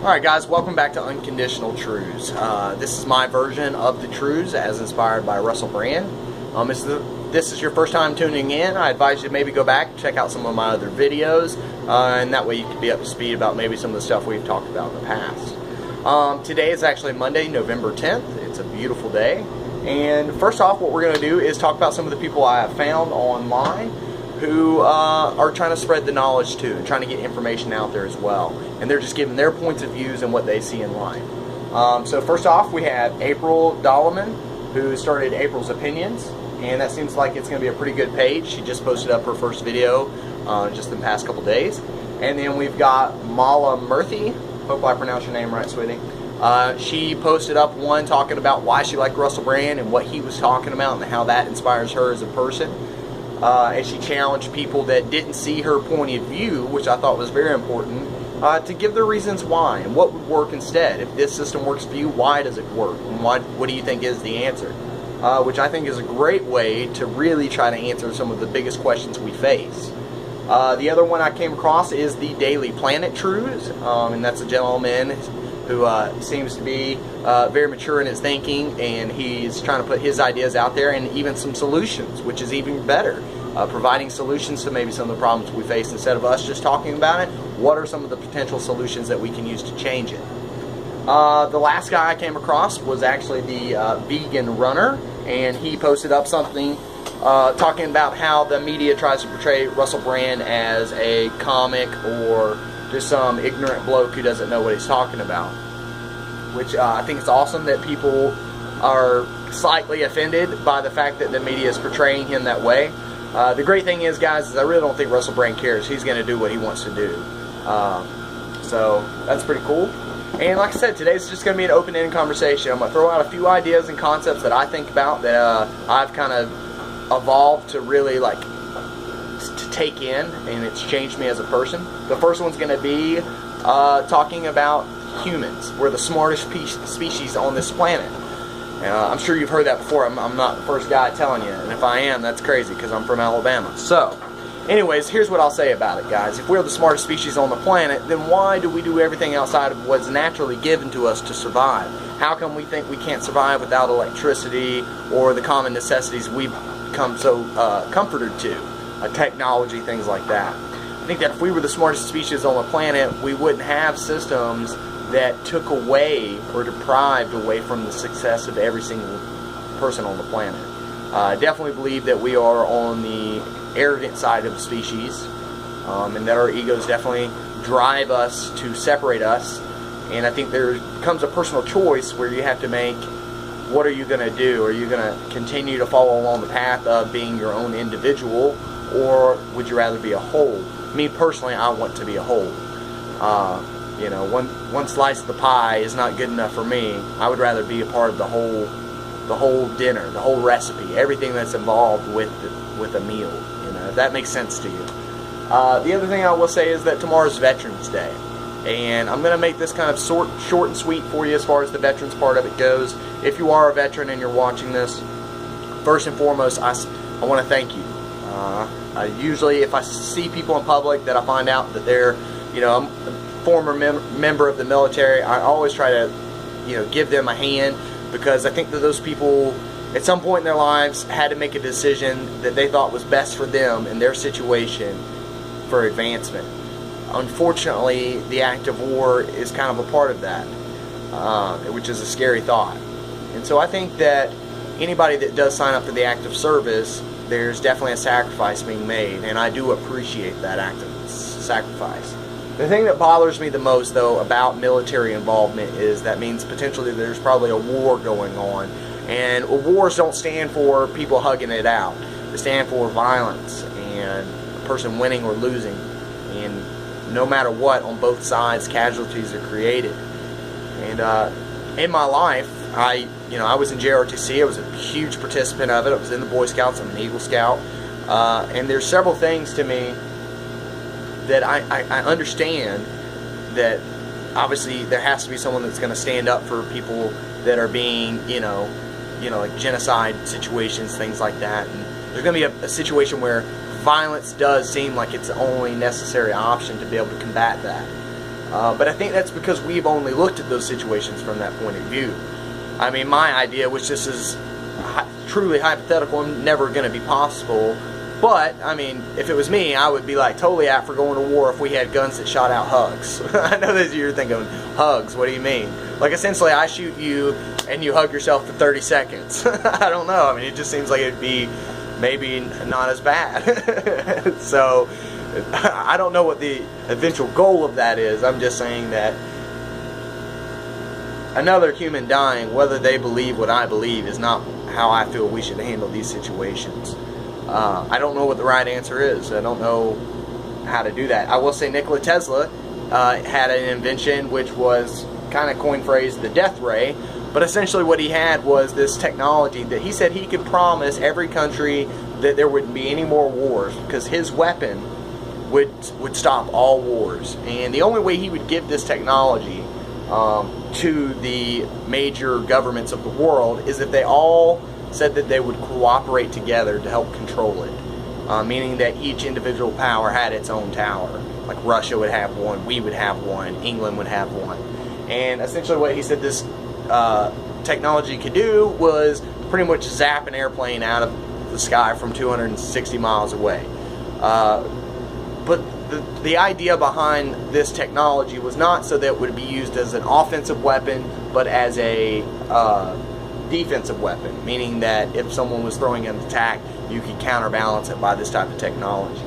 Alright guys, welcome back to Unconditional Truths. This is my version of the truths as inspired by Russell Brand. If this is your first time tuning in, I advise you to maybe go back, check out some of my other videos, and that way you can be up to speed about maybe some of the stuff we've talked about in the past. Today is actually Monday, November 10th. It's a beautiful day. And first off, what we're going to do is talk about some of the people I have found online who are trying to spread the knowledge too, and trying to get information out there as well. And they're just giving their points of views and what they see in life. So first off, we have April Dolleman, who started April's Opinions, and that seems like it's going to be a pretty good page. She just posted up her first video just in the past couple days. And then we've got Mala Murthy. Hope I pronounced your name right, sweetie. She posted up one talking about why she liked Russell Brand and what he was talking about and how that inspires her as a person. And she challenged people that didn't see her point of view, which I thought was very important, to give their reasons why and what would work instead. If this system works for you, why does it work? And what do you think is the answer? Which I think is a great way to really try to answer some of the biggest questions we face. The other one I came across is the Daily Planet Truths, and that's a gentleman who seems to be very mature in his thinking, and he's trying to put his ideas out there and even some solutions, which is even better. Providing solutions to maybe some of the problems we face instead of us just talking about it. What are some of the potential solutions that we can use to change it? The last guy I came across was actually the Vegan Runner, and he posted up something talking about how the media tries to portray Russell Brand as a comic or just some ignorant bloke who doesn't know what he's talking about. Which I think it's awesome that people are slightly offended by the fact that the media is portraying him that way. The great thing is, guys, is I really don't think Russell Brand cares. He's going to do what he wants to do. So that's pretty cool. And like I said, today's just going to be an open-ended conversation. I'm going to throw out a few ideas and concepts that I think about that I've kind of evolved to really like to take in, and it's changed me as a person. The first one's going to be talking about humans. We're the smartest species on this planet. I'm sure you've heard that before. I'm not the first guy telling you, and if I am, that's crazy because I'm from Alabama. So, anyways, here's what I'll say about it, guys. If we're the smartest species on the planet, then why do we do everything outside of what's naturally given to us to survive? How come we think we can't survive without electricity or the common necessities we've become so comforted to? Technology, things like that. I think that if we were the smartest species on the planet, we wouldn't have systems that took away or deprived away from the success of every single person on the planet. I definitely believe that we are on the arrogant side of the species, and that our egos definitely drive us to separate us. And I think there comes a personal choice where you have to make, what are you going to do? Are you going to continue to follow along the path of being your own individual, or would you rather be a whole? Me personally, I want to be a whole. You know, one slice of the pie is not good enough for me. I would rather be a part of the whole dinner, the whole recipe, everything that's involved with a meal. You know, if that makes sense to you. The other thing I will say is that tomorrow's Veterans Day, and I'm going to make this kind of short and sweet for you as far as the veterans part of it goes. If you are a veteran and you're watching this, first and foremost, I want to thank you. Usually, if I see people in public that I find out that they're, you know, a former member of the military, I always try to, you know, give them a hand, because I think that those people at some point in their lives had to make a decision that they thought was best for them in their situation for advancement. Unfortunately, the act of war is kind of a part of that, which is a scary thought. And so I think that anybody that does sign up for the act of service, there's definitely a sacrifice being made, and I do appreciate that act of sacrifice. The thing that bothers me the most, though, about military involvement is that means potentially there's probably a war going on, and wars don't stand for people hugging it out. They stand for violence and a person winning or losing, and no matter what, on both sides, casualties are created. And in my life, I was in JROTC. I was a huge participant of it. I was in the Boy Scouts. I'm an Eagle Scout. And there's several things to me that I understand that obviously there has to be someone that's going to stand up for people that are being, like genocide situations, things like that. And there's going to be a situation where violence does seem like it's the only necessary option to be able to combat that. But I think that's because we've only looked at those situations from that point of view. I mean, my idea, which this is truly hypothetical and never going to be possible, but, I mean, if it was me, I would be like totally out for going to war if we had guns that shot out hugs. I know that you're thinking, hugs, what do you mean? Like, essentially, I shoot you and you hug yourself for 30 seconds. I don't know. I mean, it just seems like it'd be maybe not as bad. So, I don't know what the eventual goal of that is. I'm just saying that another human dying, whether they believe what I believe, is not how I feel we should handle these situations. I don't know what the right answer is. I don't know how to do that. I will say Nikola Tesla had an invention which was kind of coin phrase the death ray, but essentially what he had was this technology that he said he could promise every country that there wouldn't be any more wars, because his weapon would stop all wars. And the only way he would give this technology to the major governments of the world is if they all said that they would cooperate together to help control it, meaning that each individual power had its own tower. Like Russia would have one, we would have one, England would have one. And essentially what he said this technology could do was pretty much zap an airplane out of the sky from 260 miles away. But the idea behind this technology was not so that it would be used as an offensive weapon, but as a defensive weapon, meaning that if someone was throwing an attack, you could counterbalance it by this type of technology,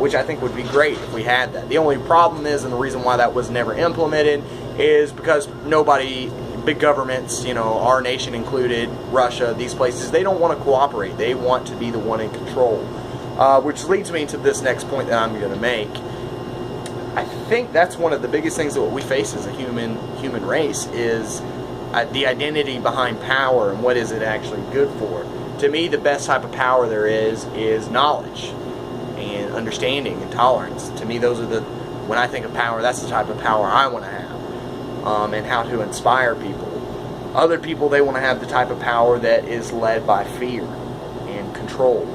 which I think would be great if we had that. The only problem is, and the reason why that was never implemented, is because nobody, big governments, you know, our nation included, Russia, these places, they don't want to cooperate. They want to be the one in control. Which leads me to this next point that I'm going to make. I think that's one of the biggest things that we face as a human race is the identity behind power and what is it actually good for. To me, the best type of power there is knowledge and understanding and tolerance. To me, those are when I think of power, that's the type of power I want to have, and how to inspire people. Other people, they want to have the type of power that is led by fear and control.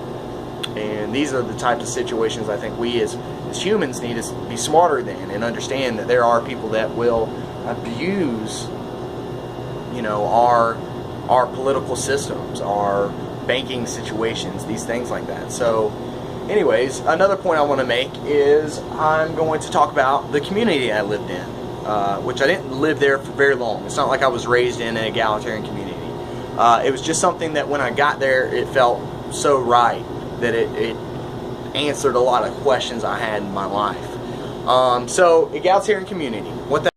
And these are the types of situations I think we as humans need to be smarter than, and understand that there are people that will abuse, you know, our political systems, our banking situations, these things like that. So anyways, another point I want to make is I'm going to talk about the community I lived in, which I didn't live there for very long. It's not like I was raised in an egalitarian community. It was just something that when I got there, it felt so right that it answered a lot of questions I had in my life. So egalitarian community, what that